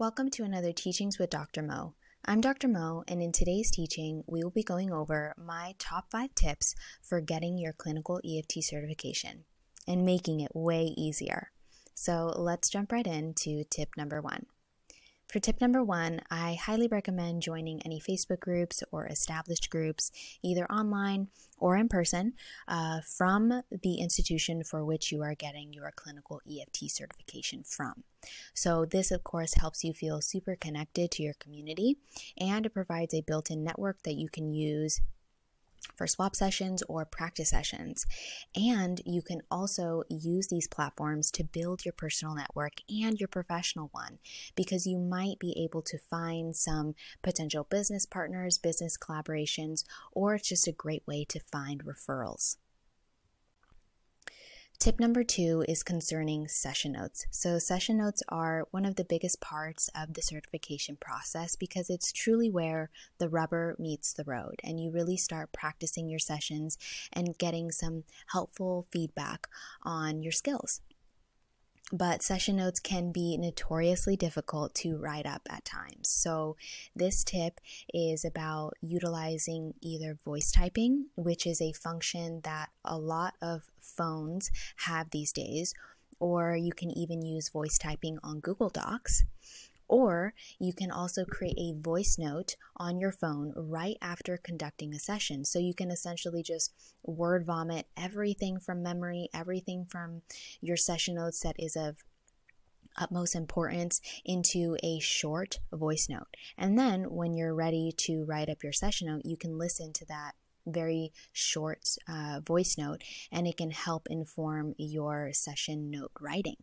Welcome to another Teachings with Dr. Mo. I'm Dr. Mo, and in today's teaching, we will be going over my top 5 tips for getting your Clinical EFT Certification and making it way easier. So let's jump right into tip number 1. For tip number 1, I highly recommend joining any Facebook groups or established groups, either online or in person, from the institution for which you are getting your Clinical EFT certification from. So this, of course, helps you feel super connected to your community, and it provides a built-in network that you can use for swap sessions or practice sessions. And you can also use these platforms to build your personal network and your professional one, because you might be able to find some potential business partners, business collaborations, or it's just a great way to find referrals. Tip number 2 is concerning session notes. So session notes are one of the biggest parts of the certification process because it's truly where the rubber meets the road and you really start practicing your sessions and getting some helpful feedback on your skills. But session notes can be notoriously difficult to write up at times. So this tip is about utilizing either voice typing, which is a function that a lot of phones have these days, or you can even use voice typing on Google Docs. Or you can also create a voice note on your phone right after conducting a session. So you can essentially just word vomit everything from memory, everything from your session notes that is of utmost importance into a short voice note. And then when you're ready to write up your session note, you can listen to that very short voice note, and it can help inform your session note writing.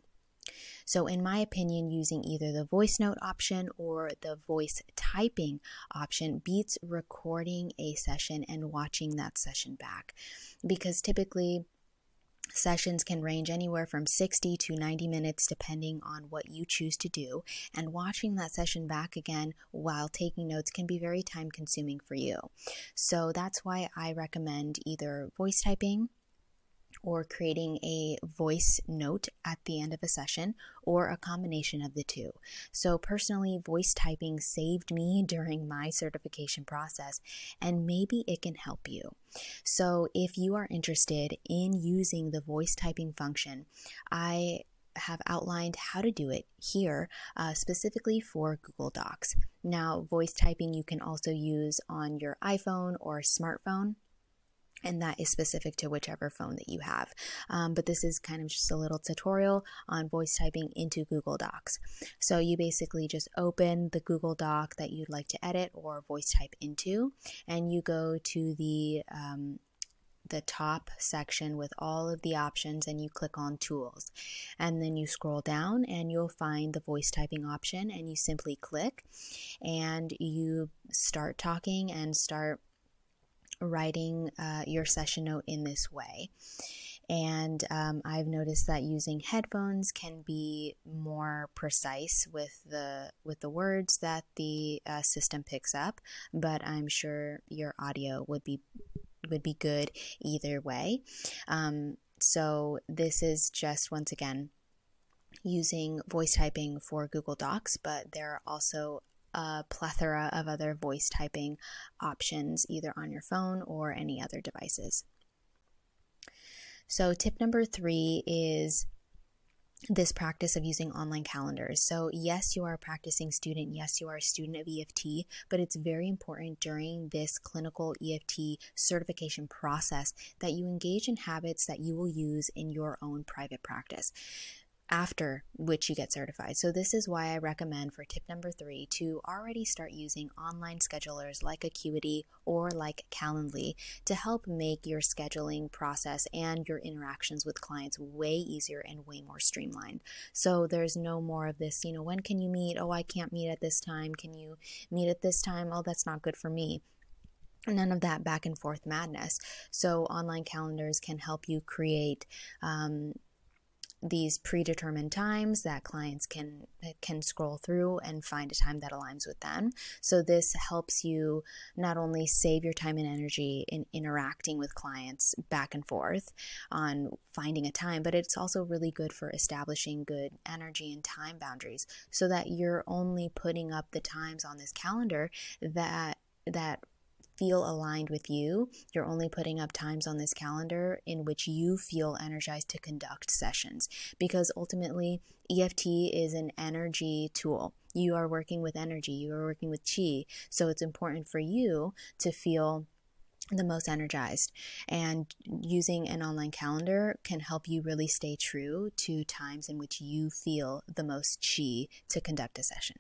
So in my opinion, using either the voice note option or the voice typing option beats recording a session and watching that session back, because typically sessions can range anywhere from 60 to 90 minutes depending on what you choose to do, and watching that session back again while taking notes can be very time consuming for you. So that's why I recommend either voice typing or creating a voice note at the end of a session, or a combination of the two. So personally, voice typing saved me during my certification process, and maybe it can help you. So if you are interested in using the voice typing function, I have outlined how to do it here, specifically for Google Docs. Now, voice typing you can also use on your iPhone or smartphone, and that is specific to whichever phone that you have. But this is kind of just a little tutorial on voice typing into Google Docs. So you basically just open the Google Doc that you'd like to edit or voice type into, and you go to the top section with all of the options, and you click on Tools. And then you scroll down and you'll find the voice typing option, and you simply click and you start talking and start writing your session note in this way. And I've noticed that using headphones can be more precise with the words that the system picks up, but I'm sure your audio would be good either way. So this is just, once again, using voice typing for Google Docs, but there are also a plethora of other voice typing options either on your phone or any other devices. So tip number 3 is this practice of using online calendars. So yes, you are a practicing student. Yes, you are a student of EFT, but it's very important during this clinical EFT certification process that you engage in habits that you will use in your own private practice, after which you get certified. So this is why I recommend for tip number 3 to already start using online schedulers like Acuity or like Calendly to help make your scheduling process and your interactions with clients way easier and way more streamlined. So there's no more of this, when can you meet? Oh, I can't meet at this time. Can you meet at this time? Oh, that's not good for me. None of that back and forth madness. So online calendars can help you create these predetermined times that clients can scroll through and find a time that aligns with them. So this helps you not only save your time and energy in interacting with clients back and forth on finding a time, but it's also really good for establishing good energy and time boundaries so that you're only putting up the times on this calendar that feel aligned with you. You're only putting up times on this calendar in which you feel energized to conduct sessions, because ultimately EFT is an energy tool. You are working with energy, you are working with chi, so it's important for you to feel the most energized, and using an online calendar can help you really stay true to times in which you feel the most chi to conduct a session.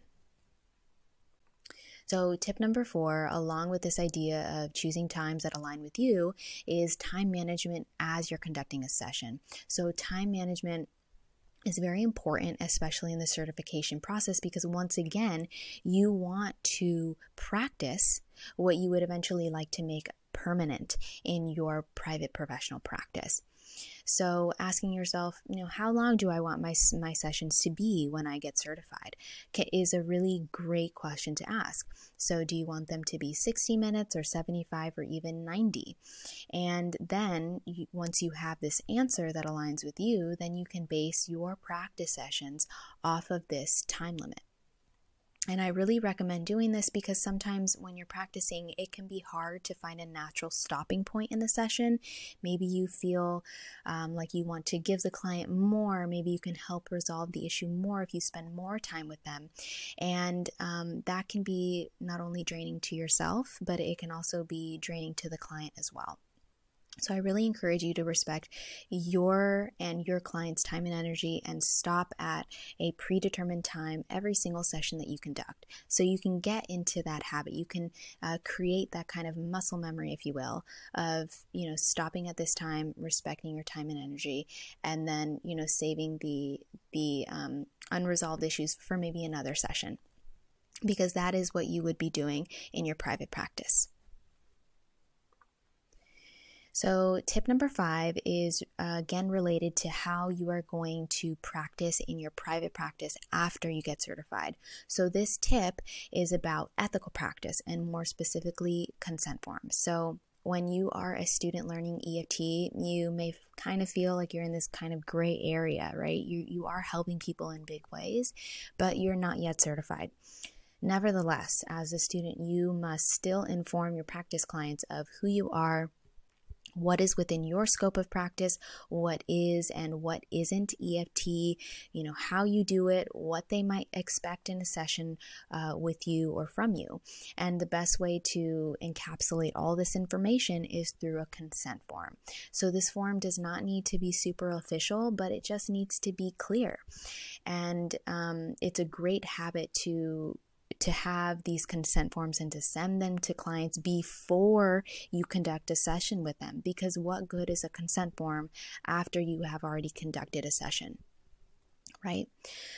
So tip number 4, along with this idea of choosing times that align with you, is time management as you're conducting a session. So time management is very important, especially in the certification process, because once again, you want to practice what you would eventually like to make permanent in your private professional practice. So asking yourself, how long do I want my sessions to be when I get certified is a really great question to ask. So do you want them to be 60 minutes or 75 or even 90? And then once you have this answer that aligns with you, then you can base your practice sessions off of this time limit. And I really recommend doing this because sometimes when you're practicing, it can be hard to find a natural stopping point in the session. Maybe you feel like you want to give the client more. Maybe you can help resolve the issue more if you spend more time with them. And that can be not only draining to yourself, but it can also be draining to the client as well. So I really encourage you to respect your and your client's time and energy and stop at a predetermined time every single session that you conduct. So you can get into that habit. You can create that kind of muscle memory, if you will, of, stopping at this time, respecting your time and energy, and then, saving the unresolved issues for maybe another session, because that is what you would be doing in your private practice. So tip number 5 is again related to how you are going to practice in your private practice after you get certified. So this tip is about ethical practice and more specifically consent forms. So when you are a student learning EFT, you may kind of feel like you're in this kind of gray area, right? You are helping people in big ways, but you're not yet certified. Nevertheless, as a student, you must still inform your practice clients of who you are, what is within your scope of practice, what is and what isn't EFT, how you do it, what they might expect in a session with you or from you. And the best way to encapsulate all this information is through a consent form. So this form does not need to be super official, but it just needs to be clear. And it's a great habit to have these consent forms and to send them to clients before you conduct a session with them, because what good is a consent form after you have already conducted a session, right?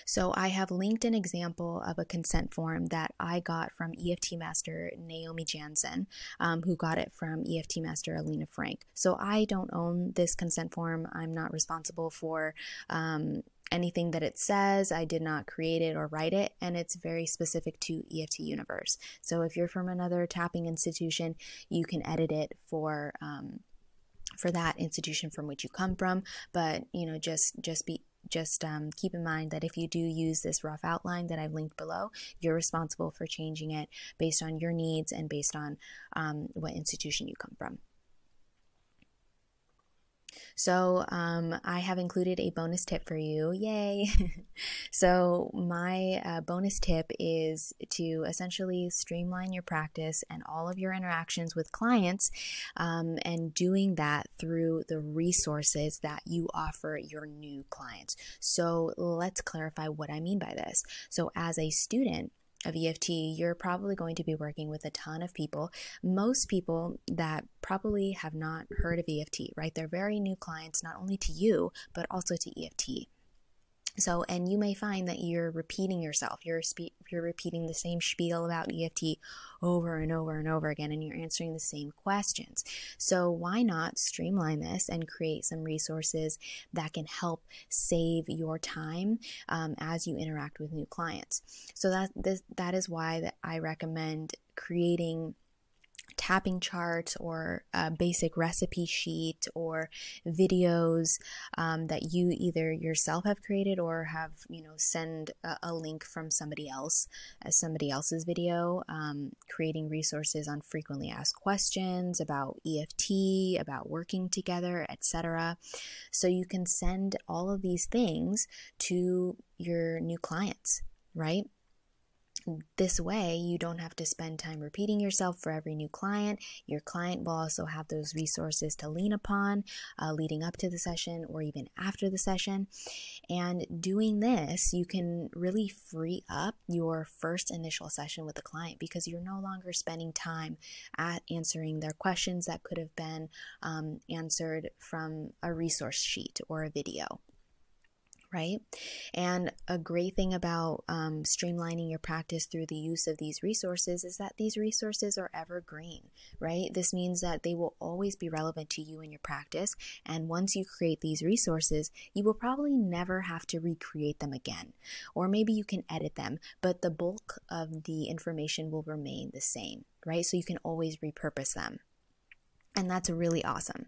So I have linked an example of a consent form that I got from EFT Master Naomi Jansen, who got it from EFT Master Alina Frank. So I don't own this consent form. I'm not responsible for anything that it says. I did not create it or write it, and it's very specific to EFT Universe. So if you're from another tapping institution, you can edit it for that institution from which you come from. But just keep in mind that if you do use this rough outline that I've linked below, you're responsible for changing it based on your needs and based on what institution you come from. So I have included a bonus tip for you. Yay! So my bonus tip is to essentially streamline your practice and all of your interactions with clients, and doing that through the resources that you offer your new clients. So let's clarify what I mean by this. So as a student of EFT, you're probably going to be working with a ton of people, most people that probably have not heard of EFT, right? They're very new clients, not only to you, but also to EFT. So, and you may find that you're repeating yourself. You're repeating the same spiel about EFT over and over and over again, and you're answering the same questions. So why not streamline this and create some resources that can help save your time as you interact with new clients? So that is why that I recommend creating tapping charts or a basic recipe sheet or videos that you either yourself have created or have, send a link from somebody else's video, creating resources on frequently asked questions about EFT, about working together, etc. So you can send all of these things to your new clients, right? This way, you don't have to spend time repeating yourself for every new client. Your client will also have those resources to lean upon leading up to the session or even after the session. And doing this, you can really free up your first initial session with the client because you're no longer spending time at answering their questions that could have been answered from a resource sheet or a video. Right? And a great thing about streamlining your practice through the use of these resources is that these resources are evergreen, right? This means that they will always be relevant to you in your practice. And once you create these resources, you will probably never have to recreate them again. Or maybe you can edit them, but the bulk of the information will remain the same, right? So you can always repurpose them. And that's really awesome.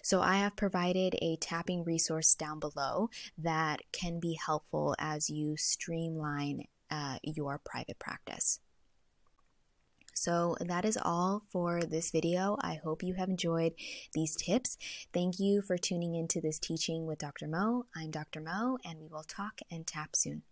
So I have provided a tapping resource down below that can be helpful as you streamline your private practice. So that is all for this video. I hope you have enjoyed these tips. Thank you for tuning into this teaching with Dr. Mo. I'm Dr. Mo, and we will talk and tap soon.